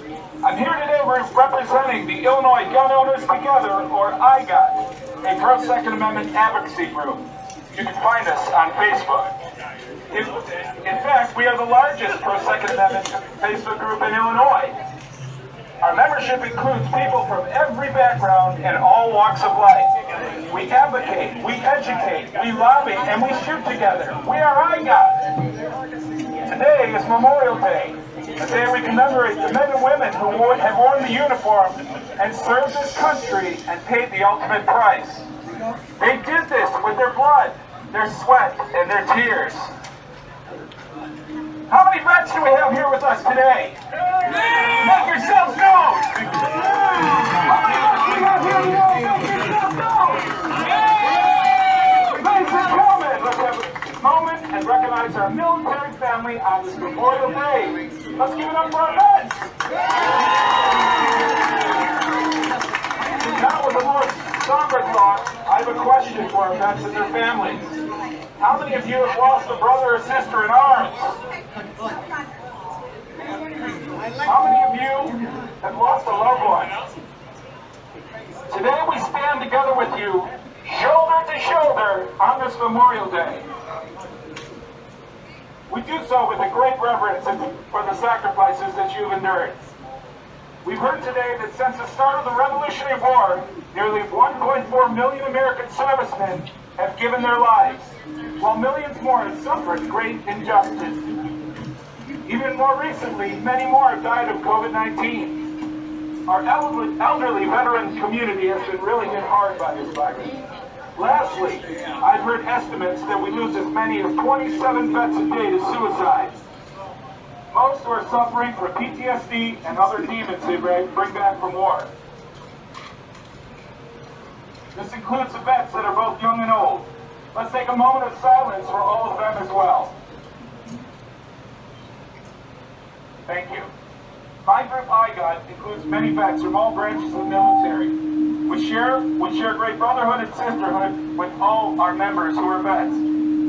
I'm here today representing the Illinois Gun Owners Together, or IGOT, a pro-Second Amendment advocacy group. You can find us on Facebook. In fact, we are the largest pro-Second Amendment Facebook group in Illinois. Our membership includes people from every background and all walks of life. We advocate, we educate, we lobby, and we shoot together. We are IGOT. Today is Memorial Day. Today we commemorate the men and women who have worn the uniform and served this country and paid the ultimate price. They did this with their blood, their sweat, and their tears. How many vets do we have here with us today? Make yourselves known! How many vets do we have here today? Make yourselves known! Ladies and gentlemen, let's have a moment and recognize our military family on this Memorial Day. Let's give it up for our vets! Now with a more somber thought, I have a question for our vets and their families. How many of you have lost a brother or sister in arms? How many of you have lost a loved one? Today we stand together with you, shoulder to shoulder, on this Memorial Day. We do so with a great reverence for the sacrifices that you've endured. We've heard today that since the start of the Revolutionary War, nearly 1.4 million American servicemen have given their lives, while millions more have suffered great injustice. Even more recently, many more have died of COVID-19. Our elderly veteran community has been really hit hard by this virus. Lastly, I've heard estimates that we lose as many as 27 vets a day to suicide. Most who are suffering from PTSD and other demons they bring back from war. This includes the vets that are both young and old. Let's take a moment of silence for all of them as well. Thank you. My group IGOT includes many vets from all branches of the military. We share great brotherhood and sisterhood with all our members who are vets.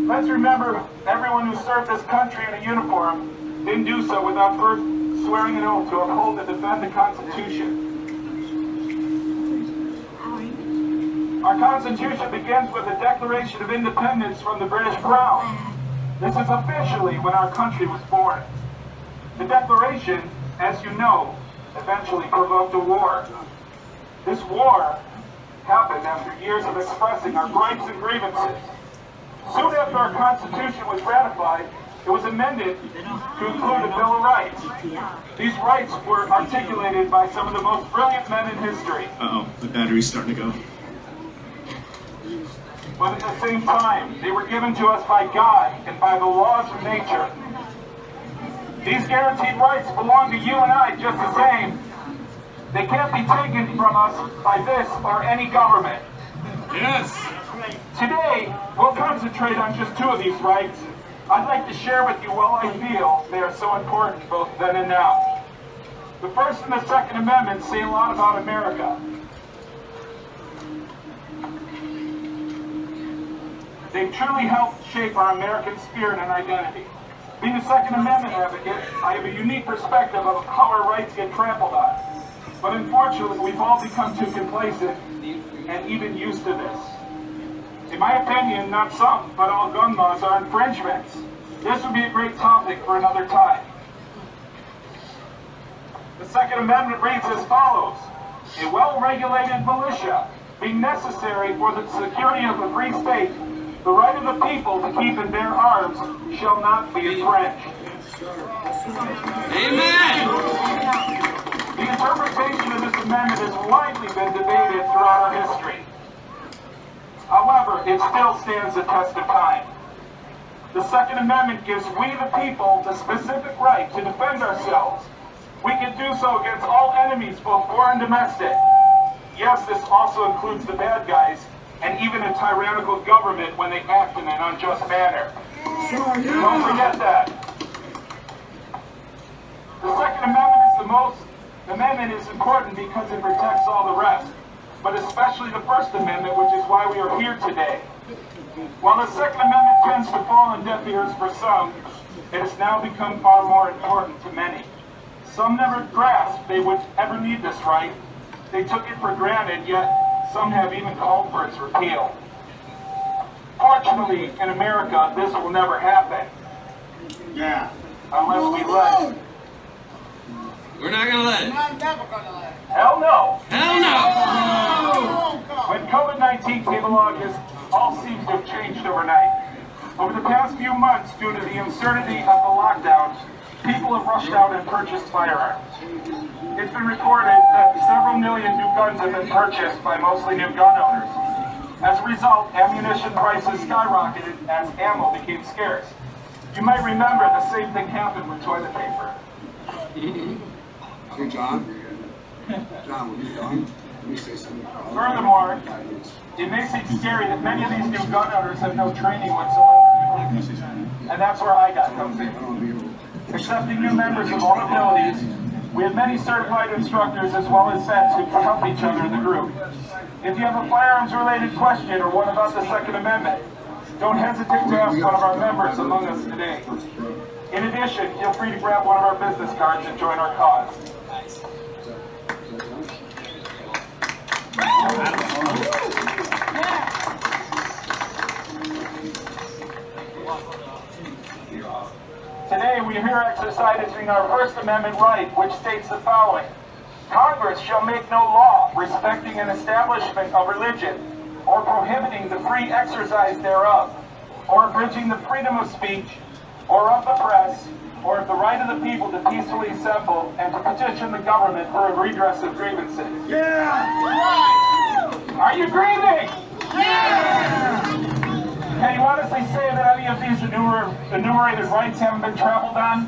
Let's remember everyone who served this country in a uniform didn't do so without first swearing an oath to uphold and defend the Constitution. Our Constitution begins with a Declaration of Independence from the British Crown. This is officially when our country was born. The Declaration, as you know, eventually provoked a war. This war happened after years of expressing our gripes and grievances. Soon after our Constitution was ratified, it was amended to include a Bill of Rights. These rights were articulated by some of the most brilliant men in history. Uh-oh, the battery's starting to go. But at the same time, they were given to us by God and by the laws of nature. These guaranteed rights belong to you and I just the same. They can't be taken from us by this or any government. Yes! Today, we'll concentrate on just two of these rights. I'd like to share with you why I feel they are so important both then and now. The First and the Second Amendments say a lot about America. They've truly helped shape our American spirit and identity. Being a Second Amendment advocate, I have a unique perspective of how our rights get trampled on. But unfortunately, we've all become too complacent and even used to this. In my opinion, not some, but all gun laws are infringements. This would be a great topic for another time. The Second Amendment reads as follows: a well-regulated militia, being necessary for the security of a free state, the right of the people to keep and bear arms shall not be infringed. Amen! The interpretation of this amendment has widely been debated throughout our history. However, it still stands the test of time. The Second Amendment gives we the people the specific right to defend ourselves. We can do so against all enemies, both foreign and domestic. Yes, this also includes the bad guys, and even a tyrannical government when they act in an unjust manner. Don't forget that. The Second Amendment is important because it protects all the rest, but especially the First Amendment, which is why we are here today. While the Second Amendment tends to fall on deaf ears for some, it has now become far more important to many. Some never grasped they would ever need this right. They took it for granted, yet some have even called for its repeal. Fortunately, in America, this will never happen. Yeah. Unless we let it. We're not gonna let it. Hell no! Hell no! When COVID-19 came along, this all seems to have changed overnight. Over the past few months, due to the uncertainty of the lockdowns, people have rushed out and purchased firearms. It's been reported that several million new guns have been purchased by mostly new gun owners. As a result, ammunition prices skyrocketed as ammo became scarce. You might remember the same thing happened with toilet paper. Hey, John. John, when you're done, let me say something. Furthermore, it may seem scary that many of these new gun owners have no training whatsoever. And that's where IGOT comes in. Accepting new members of all abilities, we have many certified instructors as well as vets who can help each other in the group. If you have a firearms-related question or one about the Second Amendment, don't hesitate to ask one of our members among us today. In addition, feel free to grab one of our business cards and join our cause. Today we are here exercising our First Amendment right, which states the following. Congress shall make no law respecting an establishment of religion, or prohibiting the free exercise thereof, or abridging the freedom of speech, or of the press, or of the right of the people to peacefully assemble and to petition the government for a redress of grievances. Yeah! Are you grieving? Yeah! Can you honestly say that any of these enumerated rights haven't been trampled on?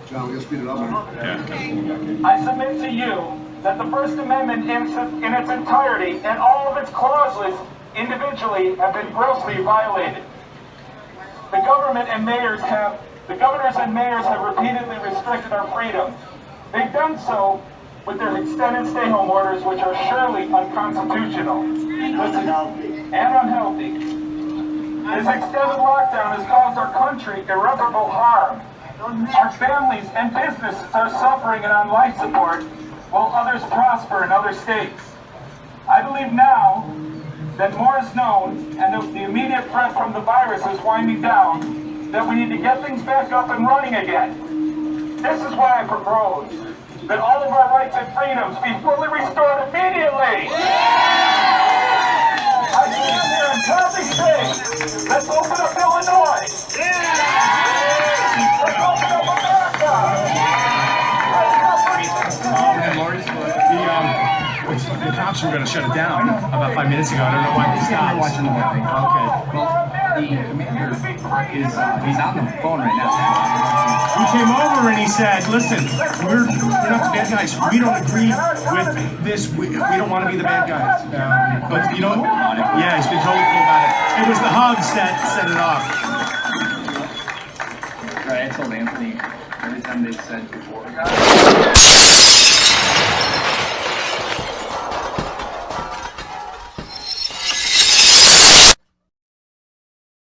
John, we gotta speed it up. Yeah. I submit to you that the First Amendment in its entirety and all of its clauses individually have been grossly violated. The governors and mayors have repeatedly restricted our freedom. They've done so with their extended stay-home orders, which are surely unconstitutional and unhealthy. This extended lockdown has caused our country irreparable harm. Our families and businesses are suffering and on life support, while others prosper in other states. I believe now that more is known and the immediate threat from the virus is winding down, that we need to get things back up and running again. This is why I propose that all of our rights and freedoms be fully restored immediately. I stand here and proudly say, let's open up Illinois. Let's open up America. The cops were going to shut it down about 5 minutes ago. I don't know why they stopped. We're watching the whole thing. Okay. Well, the commander is he's on the phone right now. He came over and he said, listen, we're not the bad guys. We don't agree with this. We don't want to be the bad guys. But you know, yeah, he's been totally cool about it. It was the hugs that set it off. Right, I told Anthony every time they said before.